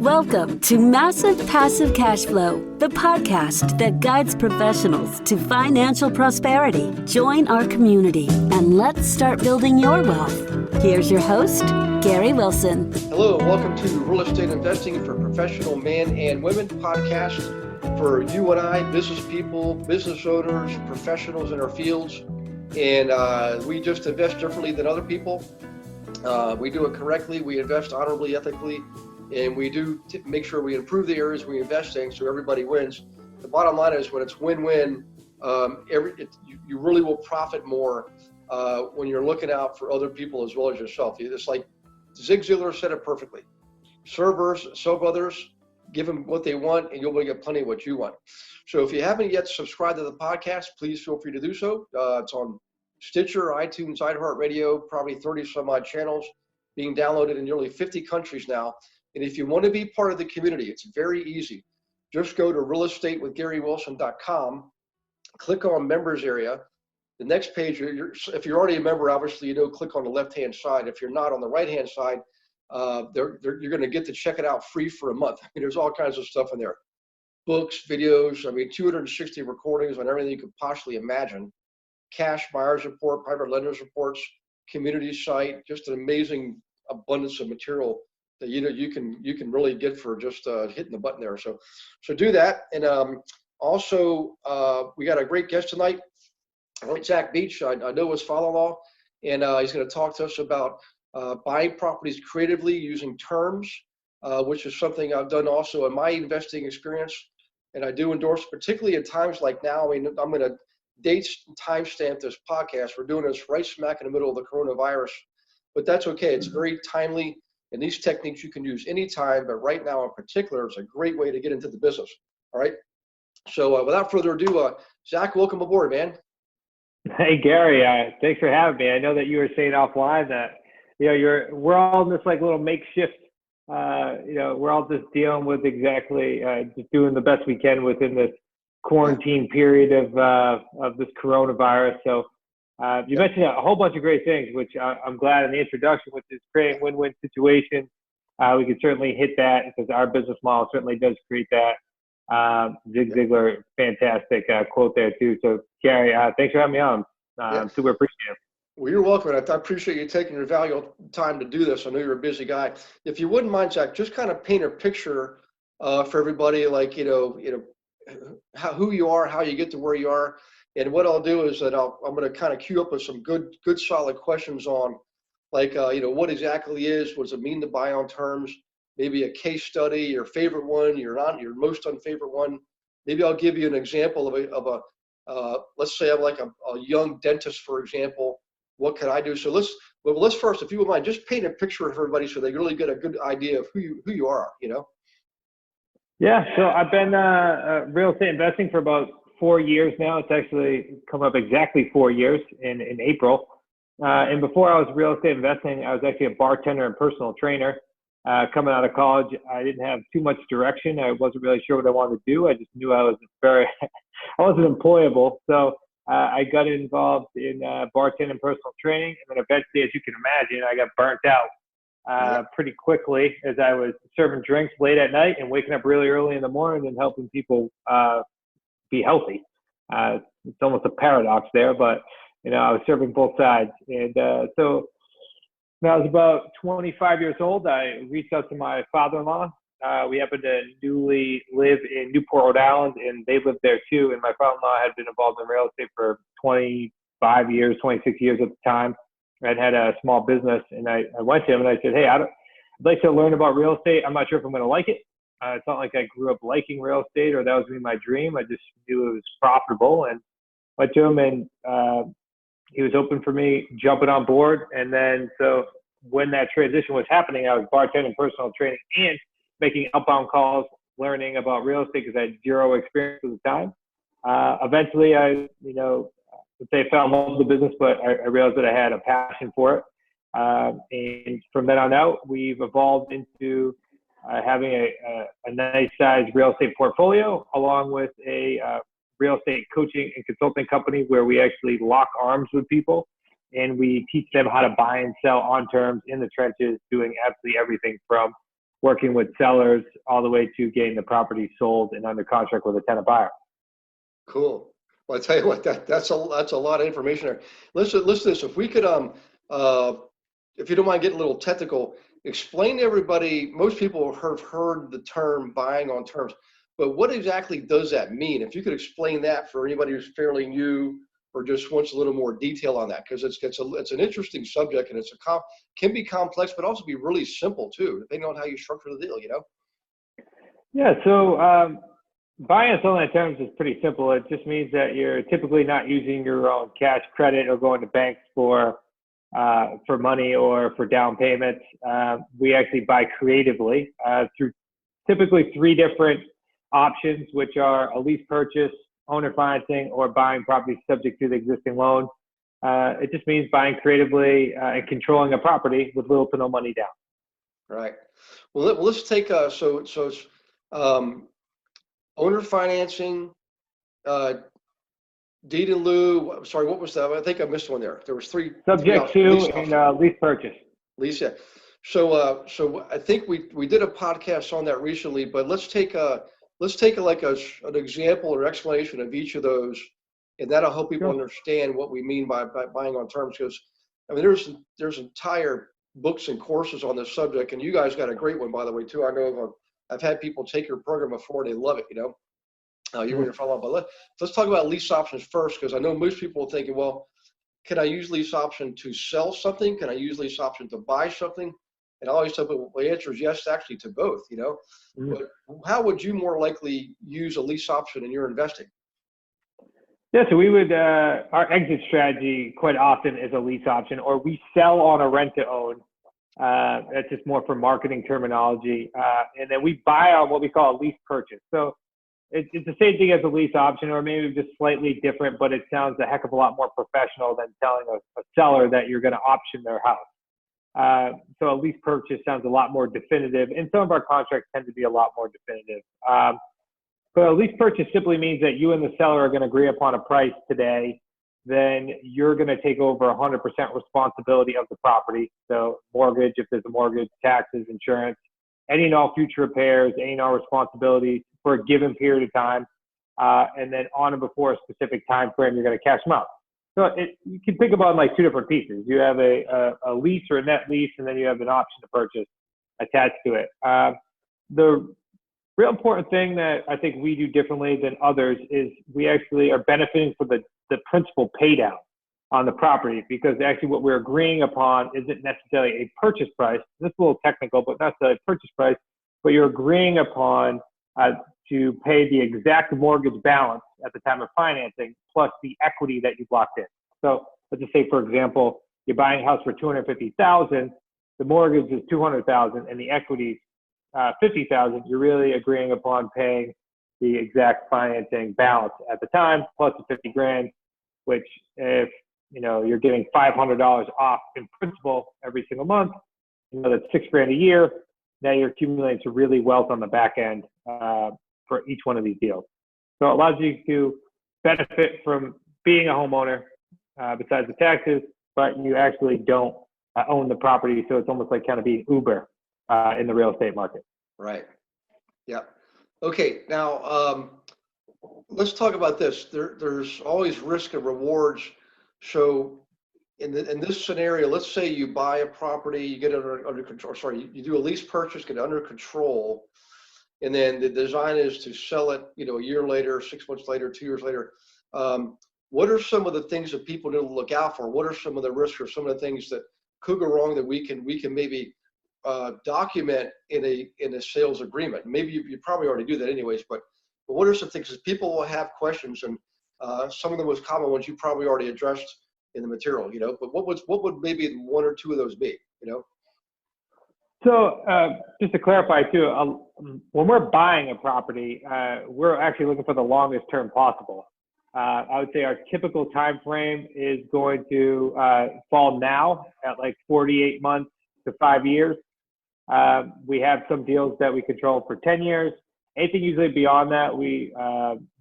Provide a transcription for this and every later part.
Welcome to Massive Passive Cash Flow, the podcast that guides professionals to financial prosperity. Join our community and let's start building your wealth. Here's your host, Gary Wilson. Hello, and welcome to Real Estate Investing for Professional Men and Women podcast for you and I, business people, business owners, professionals in our fields. And we just invest differently than other people. We do it correctly. We invest honorably, ethically. And we do make sure we improve the areas we invest in so everybody wins. The bottom line is when it's win-win, you really will profit more when you're looking out for other people as well as yourself. It's like Zig Ziglar said it perfectly. Serve others, give them what they want, and you'll get plenty of what you want. So if you haven't yet subscribed to the podcast, please feel free to do so. It's on Stitcher, iTunes, iHeartRadio, probably 30 some odd channels being downloaded in nearly 50 countries now. And if you want to be part of the community, it's very easy. Just go to realestatewithgarywilson.com, click on members area. The next page, if you're already a member, obviously, click on the left-hand side. If you're not, on the right-hand side, you're going to get to check it out free for a month. There's all kinds of stuff in there. Books, videos, 260 recordings on everything you could possibly imagine. Cash buyers report, private lenders reports, community site, just an amazing abundance of material that you can really get for just hitting the button there. So do that. And also we got a great guest tonight, Zach Beach. I know his father-in-law, and he's going to talk to us about buying properties creatively using terms, which is something I've done also in my investing experience, and I do endorse, particularly in times like now. I'm going to date and timestamp this podcast. We're doing this right smack in the middle of the coronavirus, but that's okay. It's very timely. And these techniques you can use anytime, but right now in particular, it's a great way to get into the business. All right. So without further ado, Zach, welcome aboard, man. Hey, Gary, thanks for having me. I know that you were saying offline that, we're all in this like little makeshift, we're all just dealing with just doing the best we can within this quarantine period of this coronavirus. So you mentioned a whole bunch of great things, which I'm glad in the introduction, which is creating win-win situations. We can certainly hit that because our business model certainly does create that. Zig Ziglar, fantastic quote there too. So Gary, thanks for having me on. I'm super appreciative. Well, you're welcome. I appreciate you taking your valuable time to do this. I know you're a busy guy. If you wouldn't mind, Zach, just kind of paint a picture for everybody, like, who you are, how you get to where you are. And what I'll do is that I'm going to kind of queue up with some good solid questions on, like, what exactly what does it mean to buy on terms? Maybe a case study, your favorite one, your most unfavorite one. Maybe I'll give you an example of a let's say I'm like a young dentist, for example. What could I do? So let's first, if you would mind, just paint a picture of everybody so they really get a good idea of who you are. Yeah. So I've been real estate investing for about 4 years now. It's actually come up exactly 4 years in April. And before I was real estate investing, I was actually a bartender and personal trainer. Coming out of college, I didn't have too much direction. I wasn't really sure what I wanted to do. I just knew I wasn't employable. So I got involved in bartending and personal training. And then eventually, as you can imagine, I got burnt out pretty quickly as I was serving drinks late at night and waking up really early in the morning and helping people be healthy. It's almost a paradox there, but I was serving both sides. And so when I was about 25 years old, I reached out to my father-in-law. We happened to newly live in Newport, Rhode Island, and they lived there too. And my father-in-law had been involved in real estate for 26 years at the time. I'd had a small business, and I went to him and I said, hey, I'd like to learn about real estate. I'm not sure if I'm going to like it. It's not like I grew up liking real estate or that was my dream. I just knew it was profitable, and went to him, and he was open for me jumping on board. And then so when that transition was happening, I was bartending, personal training, and making outbound calls, learning about real estate because I had zero experience at the time. Eventually, I fell in love with the business, but I realized that I had a passion for it. And from then on out, we've evolved into having a nice sized real estate portfolio, along with a real estate coaching and consulting company where we actually lock arms with people and we teach them how to buy and sell on terms in the trenches, doing absolutely everything from working with sellers all the way to getting the property sold and under contract with a tenant buyer. Cool. Well, I tell you what, that's a lot of information there. Listen to this. If we could, if you don't mind getting a little technical, explain to everybody. Most people have heard the term buying on terms, but what exactly does that mean? If you could explain that for anybody who's fairly new or just wants a little more detail on that, because it's an interesting subject, and can be complex, but also be really simple too, depending on how you structure the deal. Yeah. So buying on selling terms is pretty simple. It just means that you're typically not using your own cash credit or going to banks for money or for down payments. We actually buy creatively through typically 3 different options, which are a lease purchase, owner financing, or buying property subject to the existing loan. It just means buying creatively and controlling a property with little to no money down. Right. Well, let's take so it's owner financing, deed in lieu. Sorry, what was that? I think I missed one there. There was 3. Subject to and lease purchase. Lease, yeah. So I think we did a podcast on that recently, but let's take an example or explanation of each of those, and that'll help people understand what we mean by buying on terms. Because I mean, there's entire books and courses on this subject, and you guys got a great one, by the way, too. I know I've had people take your program before; they love it. You want to follow up, but let's talk about lease options first, because I know most people are thinking, well, can I use lease option to sell something? Can I use lease option to buy something? And I always tell people, well, the answer is yes, actually, to both. But how would you more likely use a lease option in your investing? Yeah, so we would, our exit strategy quite often is a lease option, or we sell on a rent to own. That's just more for marketing terminology. And then we buy on what we call a lease purchase. So it's the same thing as a lease option, or maybe just slightly different, but it sounds a heck of a lot more professional than telling a seller that you're going to option their house. So a lease purchase sounds a lot more definitive, and some of our contracts tend to be a lot more definitive. But a lease purchase simply means that you and the seller are going to agree upon a price today. Then you're going to take over 100% responsibility of the property. So mortgage, if there's a mortgage, taxes, insurance, any and all future repairs, any and all responsibilities for a given period of time. And then on and before a specific time frame, you're going to cash them out. So you can think about it like 2 different pieces. You have a lease or a net lease, and then you have an option to purchase attached to it. The real important thing that I think we do differently than others is we actually are benefiting from the principal pay down on the property, because actually what we're agreeing upon isn't necessarily a purchase price. This is a little technical, but not the purchase price, but you're agreeing upon to pay the exact mortgage balance at the time of financing plus the equity that you've locked in. So let's just say, for example, you're buying a house for $250,000, the mortgage is $200,000, and the equity $50,000. You're really agreeing upon paying the exact financing balance at the time plus the $50,000, which if you're getting $500 off in principal every single month, that's $6,000 a year. Now you're accumulating some really wealth on the back end for each one of these deals. So it allows you to benefit from being a homeowner besides the taxes, but you actually don't own the property. So it's almost like kind of being Uber in the real estate market. Right. Yeah. Okay. Now, let's talk about this. There's always risk and rewards. So in this scenario, let's say you buy a property, you get it under control. Sorry, you do a lease purchase, get it under control, and then the design is to sell it, a year later, 6 months later, 2 years later. What are some of the things that people need to look out for? What are some of the risks or some of the things that could go wrong that we can maybe document in a sales agreement? Maybe you probably already do that anyways, but what are some things? Because people will have questions, and some of the most common ones you probably already addressed in the material, but what would maybe 1 or 2 of those be? So just to clarify too, when we're buying a property, we're actually looking for the longest term possible. I would say our typical time frame is going to fall now at like 48 months to 5 years. We have some deals that we control for 10 years. Anything usually beyond that, we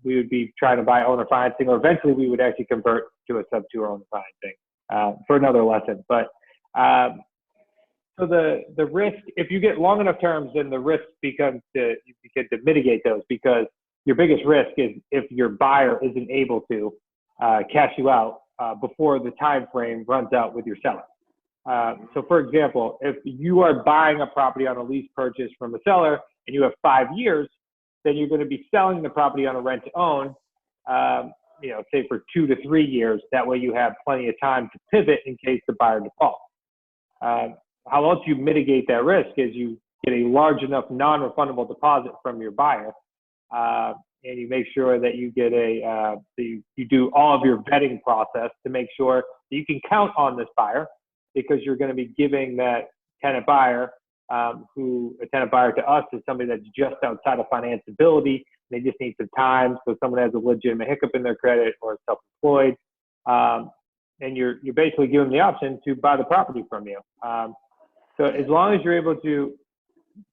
would be trying to buy owner financing, or eventually we would actually convert to a sub-2 owner financing for another lesson. But so So the risk, if you get long enough terms, then the risk becomes you begin to mitigate those, because your biggest risk is if your buyer isn't able to cash you out before the time frame runs out with your seller. So for example, if you are buying a property on a lease purchase from a seller and you have 5 years, then you're going to be selling the property on a rent to own, say for 2 to 3 years. That way you have plenty of time to pivot in case the buyer defaults. How else you mitigate that risk is you get a large enough non-refundable deposit from your buyer, and you make sure that you get you do all of your vetting process to make sure that you can count on this buyer, because you're going to be giving that tenant buyer, a tenant buyer to us is somebody that's just outside of financeability. They just need some time. So someone has a legitimate hiccup in their credit or is self-employed, and you're basically giving them the option to buy the property from you. So as long as you're able to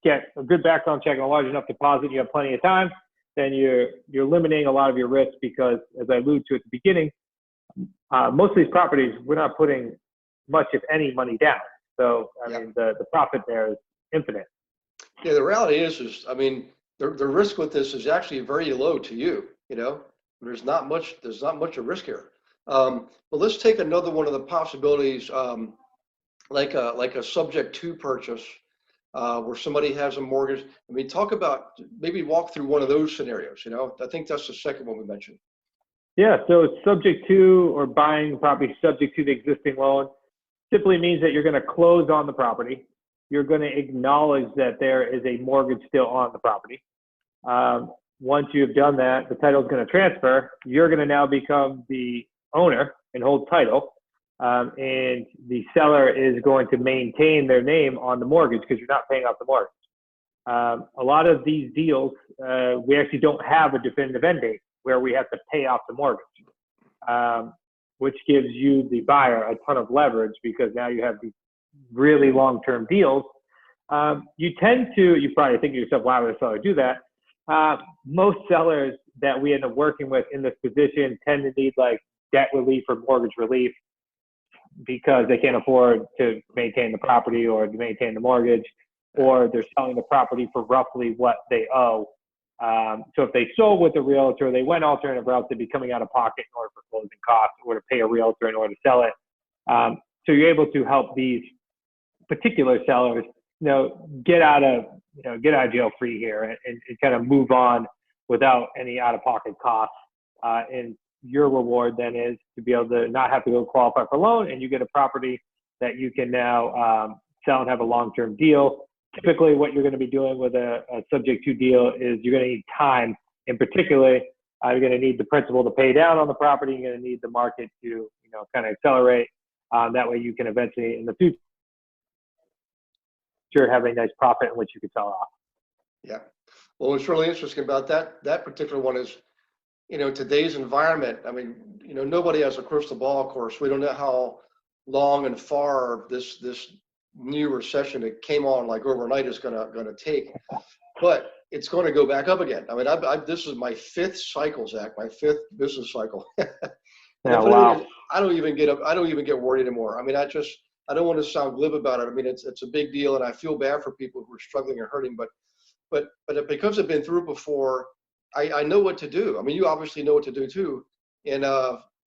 get a good background check and a large enough deposit, you have plenty of time, then you're limiting a lot of your risk, because as I alluded to at the beginning, most of these properties, we're not putting much, if any, money down. So, I mean, the profit there is infinite. Yeah, the reality is I mean, the risk with this is actually very low to you, there's not much of risk here. But let's take another one of the possibilities, like a subject to purchase, where somebody has a mortgage. I mean, maybe walk through one of those scenarios, I think that's the second one we mentioned. Yeah, so it's subject to, or buying property subject to the existing loan, simply means that you're going to close on the property. You're going to acknowledge that there is a mortgage still on the property. Once you've done that, the title is going to transfer. You're going to now become the owner and hold title. And the seller is going to maintain their name on the mortgage, because you're not paying off the mortgage. A lot of these deals, we actually don't have a definitive end date where we have to pay off the mortgage, which gives you, the buyer, a ton of leverage, because now you have these really long-term deals. You probably think to yourself, why would a seller do that? Most sellers that we end up working with in this position tend to need like debt relief or mortgage relief, because they can't afford to maintain the property or to maintain the mortgage, or they're selling the property for roughly what they owe. So if they sold with a realtor, they went alternative routes, they'd be coming out of pocket in order for closing costs, or to pay a realtor in order to sell it. So you're able to help these particular sellers, get out of jail free here, and kind of move on without any out-of-pocket costs. And your reward then is to be able to not have to go qualify for a loan, and you get a property that you can now sell and have a long-term deal. Typically, what you're going to be doing with a subject to deal is you're going to need time. In particular, you're going to need the principal to pay down on the property. You're going to need the market to, kind of accelerate. That way, you can eventually, in the future, have a nice profit in which you can sell off. Yeah. Well, what's really interesting about that particular one is, today's environment. I mean, nobody has a crystal ball. Of course, we don't know how long and far this new recession that came on like overnight is gonna take, but it's going to go back up again. I mean, this is my 5th cycle, Zach, my 5th business cycle. Wow. I don't even get worried anymore. I mean, I don't want to sound glib about it. I mean, it's a big deal, and I feel bad for people who are struggling or hurting, but because I've been through it before, I know what to do. I mean, you obviously know what to do too. And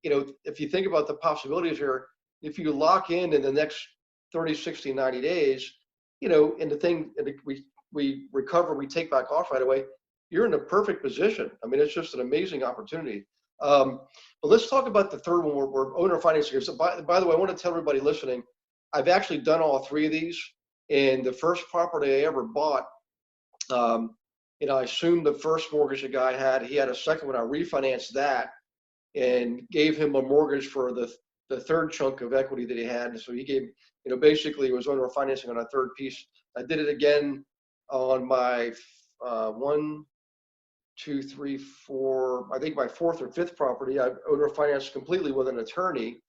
if you think about the possibilities here, if you lock in the next 30, 60, 90 days, and we recover, we take back off right away, you're in a perfect position. I mean, it's just an amazing opportunity. But let's talk about the third one, where owner financing. So by the way, I want to tell everybody listening, I've actually done all 3 of these. And the first property I ever bought, I assumed the first mortgage the guy had. He had a second one. I refinanced that and gave him a mortgage for the third chunk of equity that he had. So he gave, basically it was owner financing on a third piece. I did it again on my 1, 2, 3, 4, I think my 4th or 5th property. I owner financed completely with an attorney.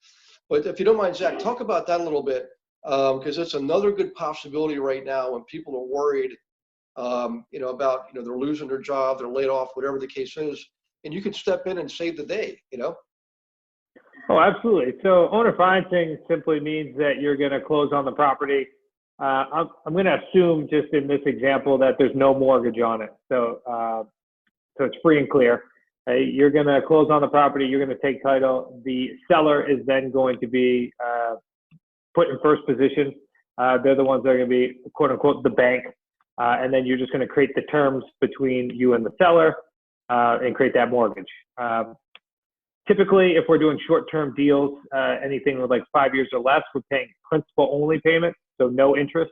But if you don't mind, Zach, talk about that a little bit, because it's another good possibility right now when people are worried, about, they're losing their job, they're laid off, whatever the case is, and you can step in and save the day, Oh, absolutely. So owner financing simply means that you're going to close on the property I'm going to assume just in this example that there's no mortgage on it. So it's free and clear. You're going to close on the property. You're going to take title. The seller is then going to be put in first position. They're the ones that are going to be, quote unquote, the bank. And then you're just going to create the terms between you and the seller and create that mortgage. Typically, if we're doing short-term deals, anything with like 5 years or less, we're paying principal-only payments, so no interest.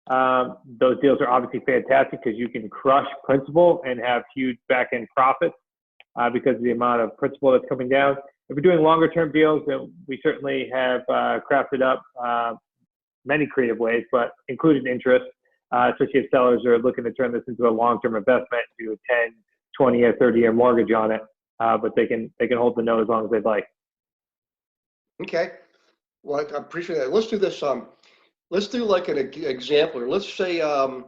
Those deals are obviously fantastic because you can crush principal and have huge back-end profits because of the amount of principal that's coming down. If we're doing longer-term deals, then we certainly have crafted up many creative ways, but included interest, especially if sellers are looking to turn this into a long-term investment, do a 10, 20, or 30-year mortgage on it. But they can hold the note as long as they'd like. Okay. Well, I appreciate that. Let's do this. Let's do like an example. Let's say I'm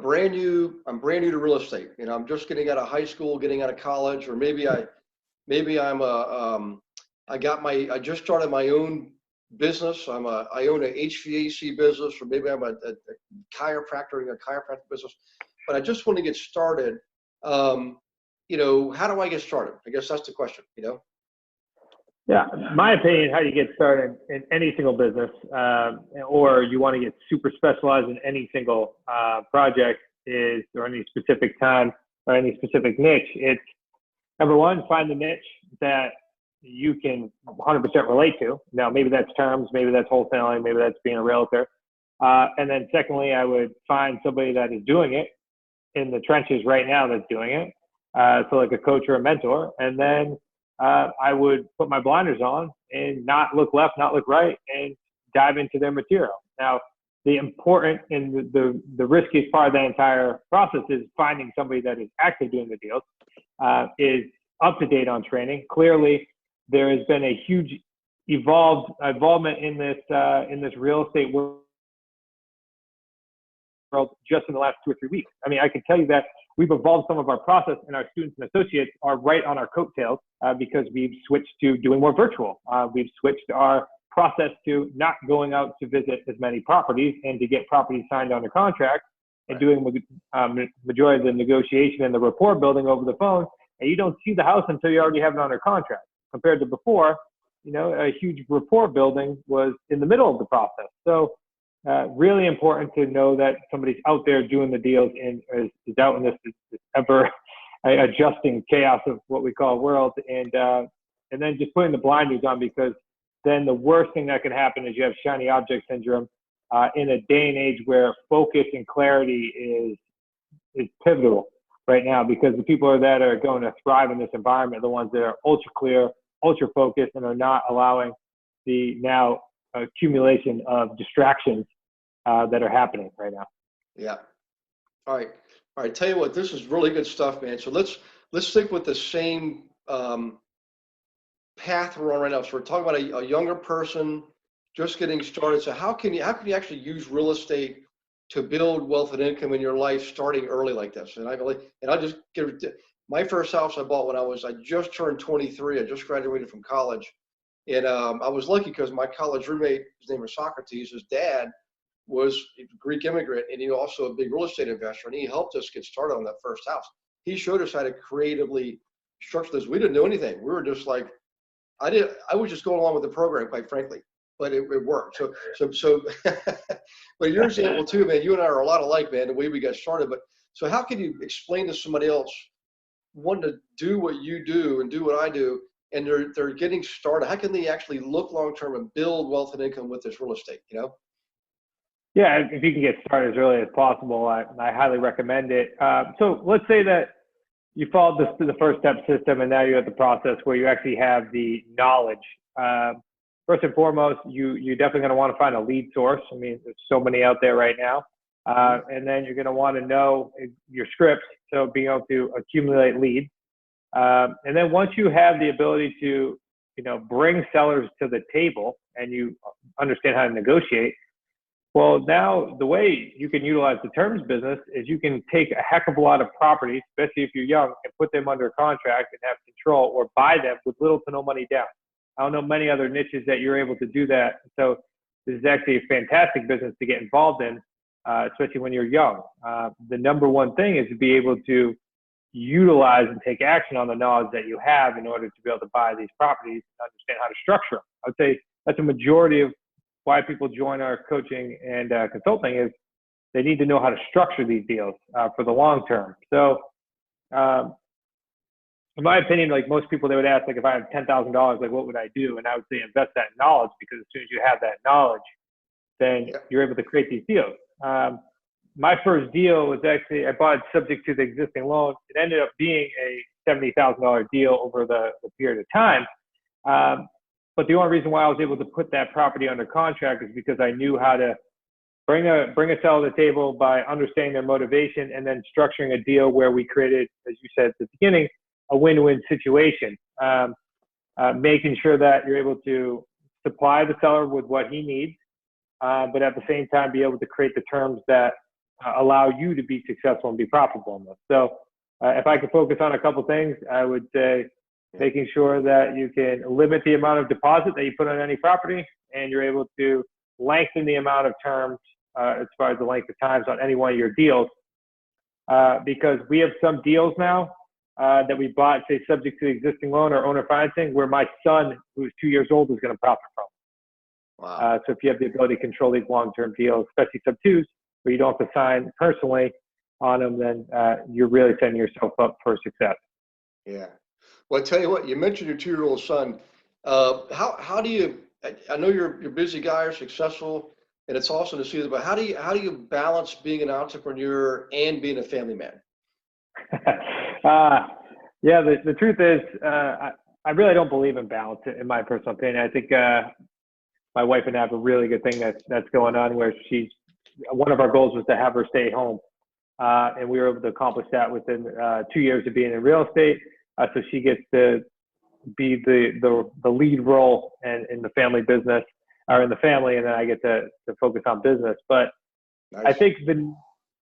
brand new to real estate. You know, I'm just getting out of high school, getting out of college, or maybe I just started my own business. I own an HVAC business, or maybe I'm a chiropractor in a chiropractic business. But I just want to get started. You know, how do I get started? I guess that's the question, you know? Yeah, my opinion, how you get started in any single business, or you want to get super specialized in any single project is, or any specific time or any specific niche, it's number one, find the niche that you can 100% relate to. Now, maybe that's terms, maybe that's wholesaling, maybe that's being a realtor. And then secondly, I would find somebody that is doing it in the trenches right now that's doing it. So like a coach or a mentor, and then I would put my blinders on and not look left, not look right, and dive into their material. Now, the important and the riskiest part of that entire process is finding somebody that is actually doing the deals, is up to date on training. Clearly, there has been a huge involvement in this real estate world just in the last 2 or 3 weeks. I mean, I can tell you that we've evolved some of our process, and our students and associates are right on our coattails because we've switched to doing more virtual. We've switched our process to not going out to visit as many properties and to get properties signed under contract and doing majority of the negotiation and the rapport building over the phone. And you don't see the house until you already have it under contract. Compared to before, you know, a huge rapport building was in the middle of the process. So really important to know that somebody's out there doing the deals and is out in this ever adjusting chaos of what we call world, and then just putting the blinders on, because then the worst thing that can happen is you have shiny object syndrome in a day and age where focus and clarity is pivotal right now, because the people that are going to thrive in this environment are the ones that are ultra clear, ultra focused, and are not allowing the now accumulation of distractions that are happening right now. Yeah. All right. Tell you what, this is really good stuff, man. So let's stick with the same path we're on right now. So we're talking about a younger person just getting started. So how can you actually use real estate to build wealth and income in your life starting early like this? And I'll just give my first house I bought when I just turned 23. I just graduated from college. And I was lucky because my college roommate, his name was Socrates, his dad was a Greek immigrant, and he was also a big real estate investor, and he helped us get started on that first house. He showed us how to creatively structure this. We didn't know anything. We were just like, I was just going along with the program, quite frankly, but it worked. So but your example too, man, you and I are a lot alike, man, the way we got started. But so how can you explain to somebody else wanting to do what you do and do what I do, and they're getting started? How can they actually look long-term and build wealth and income with this real estate, you know? Yeah, if you can get started as early as possible, I highly recommend it. So let's say that you followed the first step system, and now you're at the process where you actually have the knowledge. First and foremost, you're definitely going to want to find a lead source. I mean, there's so many out there right now. And then you're going to want to know your scripts, so being able to accumulate leads. And then once you have the ability to, bring sellers to the table and you understand how to negotiate, well, now the way you can utilize the terms business is you can take a heck of a lot of properties, especially if you're young, and put them under contract and have control, or buy them with little to no money down. I don't know many other niches that you're able to do that. So this is actually a fantastic business to get involved in, especially when you're young. The number one thing is to be able to utilize and take action on the knowledge that you have in order to be able to buy these properties and understand how to structure them. I would say that's a majority of why people join our coaching and consulting is they need to know how to structure these deals for the long term. So in my opinion, like most people, they would ask, like, if I have $10,000, like, what would I do? And I would say invest that in knowledge, because as soon as you have that knowledge, then you're able to create these deals. My first deal was actually, I bought it subject to the existing loan. It ended up being a $70,000 deal over the period of time. But the only reason why I was able to put that property under contract is because I knew how to bring a seller to the table by understanding their motivation and then structuring a deal where we created, as you said at the beginning, a win-win situation, making sure that you're able to supply the seller with what he needs, but at the same time be able to create the terms that allow you to be successful and be profitable in this. So if I could focus on a couple things, I would say making sure that you can limit the amount of deposit that you put on any property, and you're able to lengthen the amount of terms as far as the length of times on any one of your deals, because we have some deals now that we bought, say, subject to the existing loan or owner financing, where my son, who's 2 years old, is going to profit from. Wow. So if you have the ability to control these long-term deals, especially sub-twos, where you don't have to sign personally on them, then you're really setting yourself up for success. Yeah. Well, I tell you what, you mentioned your 2-year-old son. How do you, I know you're a busy guy, you're successful, and it's awesome to see that, but how do you balance being an entrepreneur and being a family man? Yeah, the truth is, I really don't believe in balance, in my personal opinion. I think my wife and I have a really good thing that's going on, where one of our goals was to have her stay home. And we were able to accomplish that within 2 years of being in real estate. So she gets to be the lead role in the family business, or in the family, and then I get to focus on business. But Nice. I think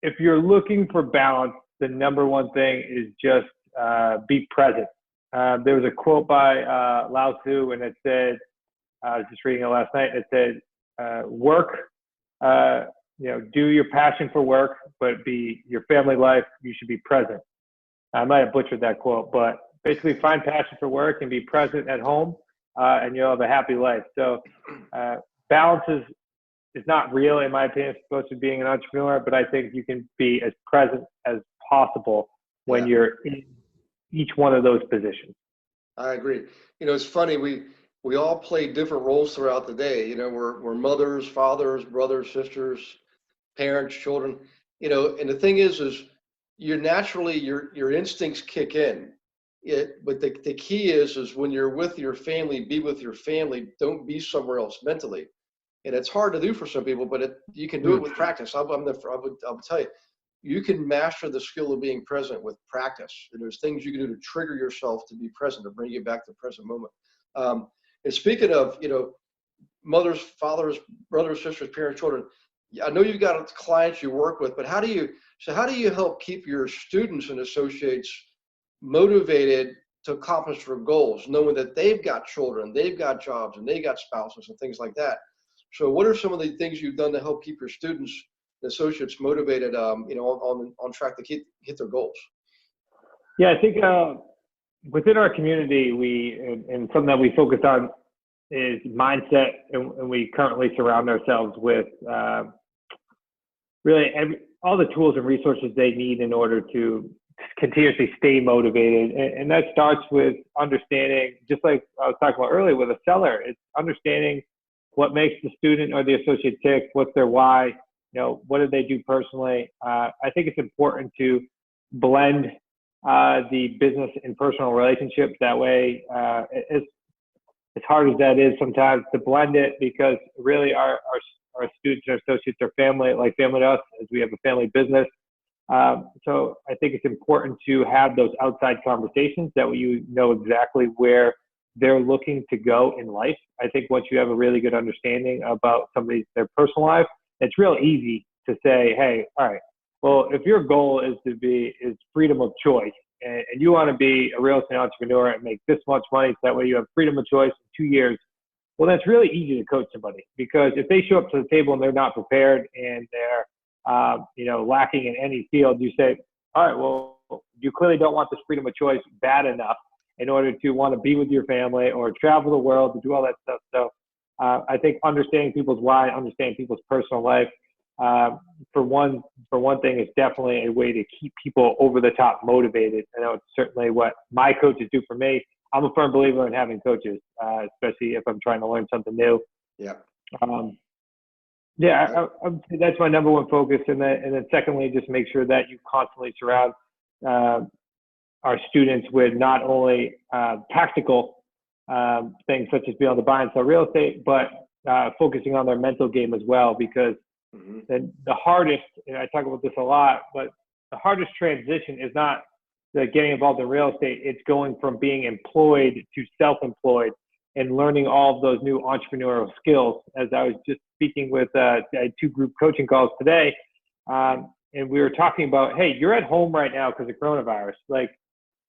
if you're looking for balance, the number one thing is just be present. There was a quote by Lao Tzu, and it said, I was just reading it last night, it said, work, do your passion for work, but your family life, you should be present. I might have butchered that quote, but basically find passion for work and be present at home, and you'll have a happy life. So balance is not real, in my opinion, supposed to being an entrepreneur, but I think you can be as present as possible when you're in each one of those positions. I agree. It's funny, we all play different roles throughout the day. We're mothers, fathers, brothers, sisters, parents, children, and the thing is you're naturally, your instincts kick in. But the key is when you're with your family, be with your family, don't be somewhere else mentally. And it's hard to do for some people, but you can do it with practice. I would tell you, you can master the skill of being present with practice. And there's things you can do to trigger yourself to be present, to bring you back to the present moment. And speaking of, mothers, fathers, brothers, sisters, parents, children, I know you've got clients you work with, but how do you help keep your students and associates motivated to accomplish their goals, knowing that they've got children, they've got jobs, and they got spouses and things like that? So what are some of the things you've done to help keep your students and associates motivated, on track to hit their goals? Yeah, I think within our community, and something that we focus on is mindset, and we currently surround ourselves with really all the tools and resources they need in order to continuously stay motivated. And that starts with understanding, just like I was talking about earlier with a seller, it's understanding what makes the student or the associate tick, what's their why, what do they do personally. I think it's important to blend the business and personal relationships. That way, as hard as that is sometimes to blend it, because really our students and associates are family to us, as we have a family business. So I think it's important to have those outside conversations that you know exactly where they're looking to go in life. I think once you have a really good understanding about their personal life, it's real easy to say, hey, all right, well, if your goal is freedom of choice, and you want to be a real estate entrepreneur and make this much money, so that way you have freedom of choice in 2 years, well, that's really easy to coach somebody, because if they show up to the table and they're not prepared and they're, lacking in any field, you say, all right, well, you clearly don't want this freedom of choice bad enough in order to want to be with your family or travel the world to do all that stuff. So I think understanding people's why, understanding people's personal life, for one thing, is definitely a way to keep people over the top motivated. I know it's certainly what my coaches do for me. I'm a firm believer in having coaches, especially if I'm trying to learn something new. Yeah. I would say that's my number one focus. And then secondly, just make sure that you constantly surround our students with not only tactical things such as being able to buy and sell real estate, but focusing on their mental game as well, because the hardest, and I talk about this a lot, but the hardest transition is not getting involved in real estate. It's going from being employed to self-employed and learning all of those new entrepreneurial skills. As I was just speaking with I had 2 group coaching calls today, and we were talking about, hey, you're at home right now because of coronavirus. Like,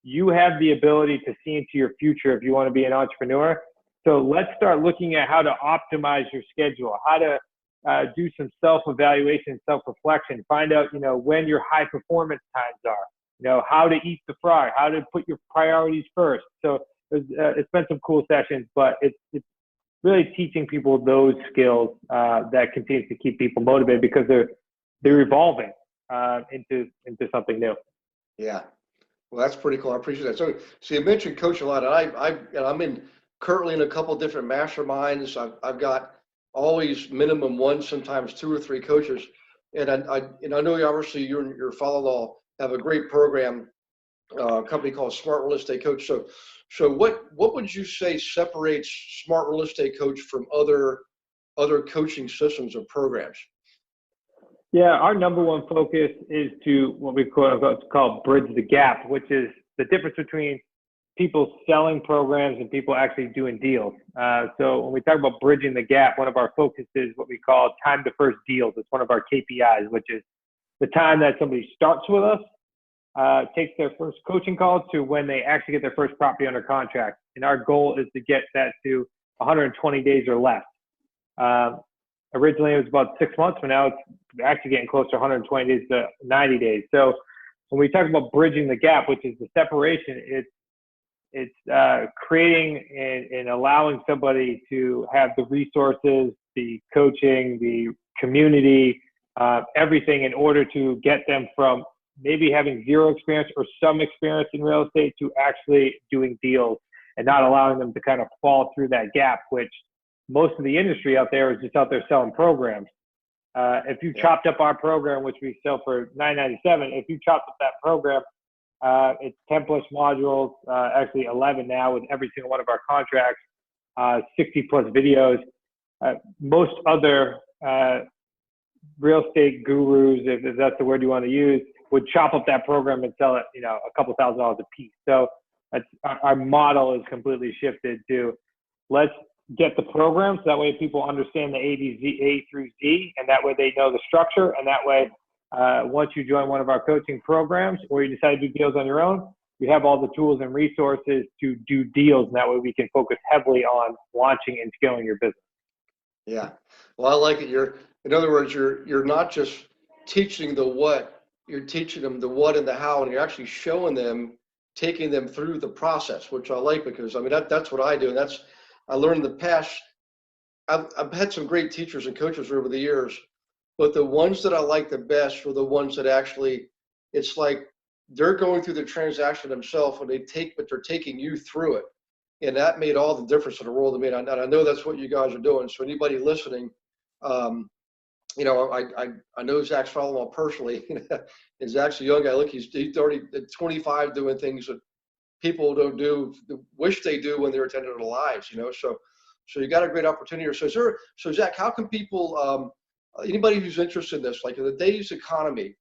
you have the ability to see into your future if you want to be an entrepreneur. So let's start looking at how to optimize your schedule, how to do some self-evaluation, self-reflection, find out, when your high performance times are, how to eat the frog, how to put your priorities first. So it's been some cool sessions, but it's really teaching people those skills that continues to keep people motivated, because they're evolving into something new. Yeah. Well, that's pretty cool. I appreciate that. So you mentioned coaching a lot, and I'm currently in a couple different masterminds. I've got always minimum 1, sometimes 2 or 3 coaches, and I know obviously you and your father-in-law have a great program, a company called Smart Real Estate Coach. So what would you say separates Smart Real Estate Coach from other coaching systems or programs? Yeah, our number one focus is to what we call bridge the gap, which is the difference between people selling programs and people actually doing deals. So when we talk about bridging the gap, one of our focuses is what we call time to first deals. It's one of our KPIs, which is the time that somebody starts with us, takes their first coaching call, to when they actually get their first property under contract. And our goal is to get that to 120 days or less. Originally, it was about 6 months, but now it's actually getting closer to 120 days to 90 days. So when we talk about bridging the gap, which is the separation, it's creating and allowing somebody to have the resources, the coaching, the community, everything, in order to get them from maybe having 0 experience or some experience in real estate to actually doing deals, and not allowing them to kind of fall through that gap, which most of the industry out there is just out there selling programs. If you chopped up our program, which we sell for $9.97, if you chopped up that program, it's 10 plus modules, actually 11 now with every single one of our contracts, 60 plus videos. Most other real estate gurus, if that's the word you want to use, would chop up that program and sell it, a couple $1,000s a piece. So that's, our model is completely shifted to, let's get the program, so that way people understand the A through Z, and that way they know the structure, and that way once you join one of our coaching programs, or you decide to do deals on your own, you have all the tools and resources to do deals, and that way we can focus heavily on launching and scaling your business. Yeah, well, I like it. In other words, you're not just teaching the what, you're teaching them the what and the how, and you're actually showing them, taking them through the process, which I like, because that's what I do, and I learned in the past. I've had some great teachers and coaches over the years, but the ones that I like the best are the ones that actually, it's like they're going through the transaction themselves, and but they're taking you through it. And that made all the difference in the world to me. And I know that's what you guys are doing. So anybody listening, I know Zach's father-in-law personally, and Zach's a young guy. Look, he's already at 25 doing things that people don't do, wish they do when they're at the end of their lives, So you got a great opportunity. So Zach, how can people, anybody who's interested in this, like in today's economy,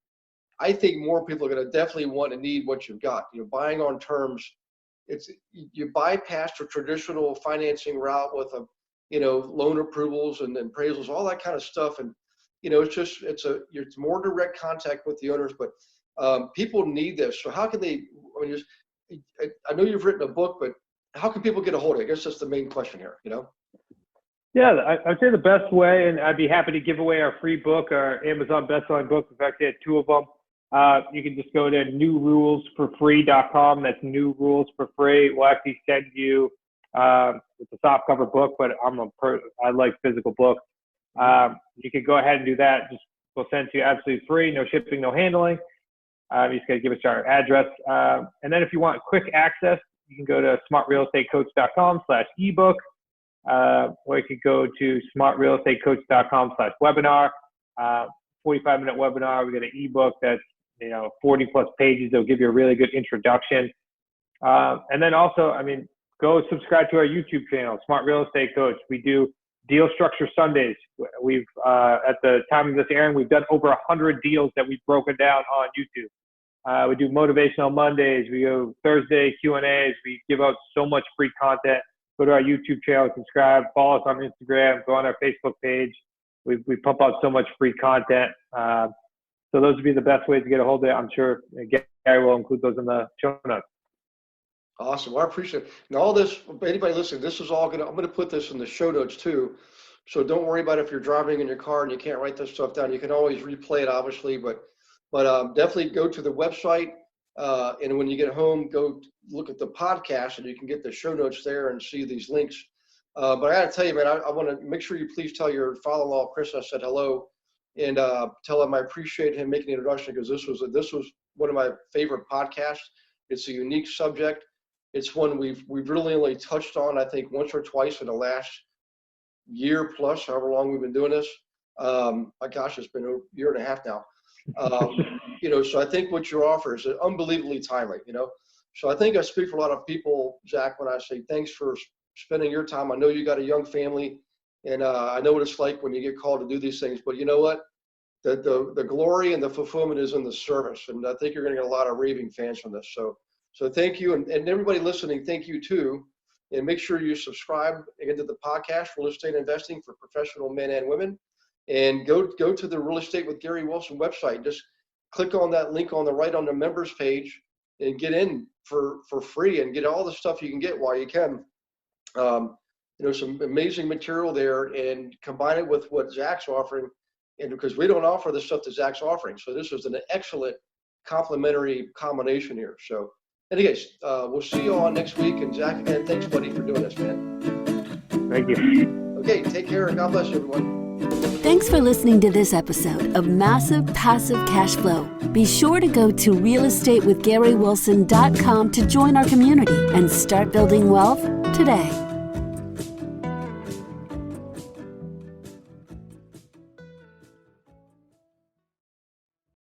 I think more people are going to definitely want and need what you've got. Buying on terms, you bypass the traditional financing route with loan approvals and appraisals, all that kind of stuff, and it's more direct contact with the owners. But people need this. So how can they? I know you've written a book, but how can people get a hold of it? I guess that's the main question here. Yeah, I'd say the best way, and I'd be happy to give away our free book, our Amazon bestselling book. In fact, I had 2 of them. You can just go to newrulesforfree.com. That's New Rules for Free. We'll actually send you it's a softcover book, but I like physical books. You can go ahead and do that. We'll send it to you absolutely free, no shipping, no handling. You just got to give us our address. And then if you want quick access, you can go to smartrealestatecoach.com/ebook. Or you could go to smartrealestatecoach.com/webinar. 45-minute webinar. We got an ebook that's 40 plus pages. They'll give you a really good introduction. And then also, go subscribe to our YouTube channel, Smart Real Estate Coach. We do deal structure Sundays. We've at the time of this airing, we've done over 100 deals that we've broken down on YouTube. We do motivational Mondays. We go Thursday Q&As. We give out so much free content. Go to our YouTube channel, subscribe, follow us on Instagram, go on our Facebook page. We pump out so much free content. So those would be the best ways to get a hold of it. I'm sure Gary will include those in the show notes. Awesome. Well, I appreciate it. Now, all this, anybody listening, this is all I'm going to put this in the show notes too. So don't worry about if you're driving in your car and you can't write this stuff down. You can always replay it, obviously, but definitely go to the website. And when you get home, go look at the podcast and you can get the show notes there and see these links. But I got to tell you, man, I want to make sure you please tell your father-in-law, Chris, I said hello, and tell him I appreciate him making the introduction, because this was one of my favorite podcasts. It's a unique subject. It's one we've really only touched on, I think, once or twice in the last year plus, however long we've been doing this. My gosh, it's been a year and a half now. So I think what your offer is unbelievably timely, So I think I speak for a lot of people, Zach, when I say thanks for spending your time. I know you got a young family, and I know what it's like when you get called to do these things, but you know what? The glory and the fulfillment is in the service, and I think you're going to get a lot of raving fans from this. So thank you, and everybody listening, thank you too. And make sure you subscribe again to the podcast, Real Estate Investing for Professional Men and Women. And go to the Real Estate with Gary Wilson website. Just click on that link on the right on the members page and get in for free and get all the stuff you can get while you can. Some amazing material there, and combine it with what Zach's offering. And because we don't offer the stuff that Zach's offering. So this is an excellent complementary combination here. So anyways, we'll see you all next week. And Zach, again, thanks buddy for doing this, man. Thank you. Okay, take care and God bless you, everyone. Thanks for listening to this episode of Massive Passive Cash Flow. Be sure to go to realestatewithgarywilson.com to join our community and start building wealth today.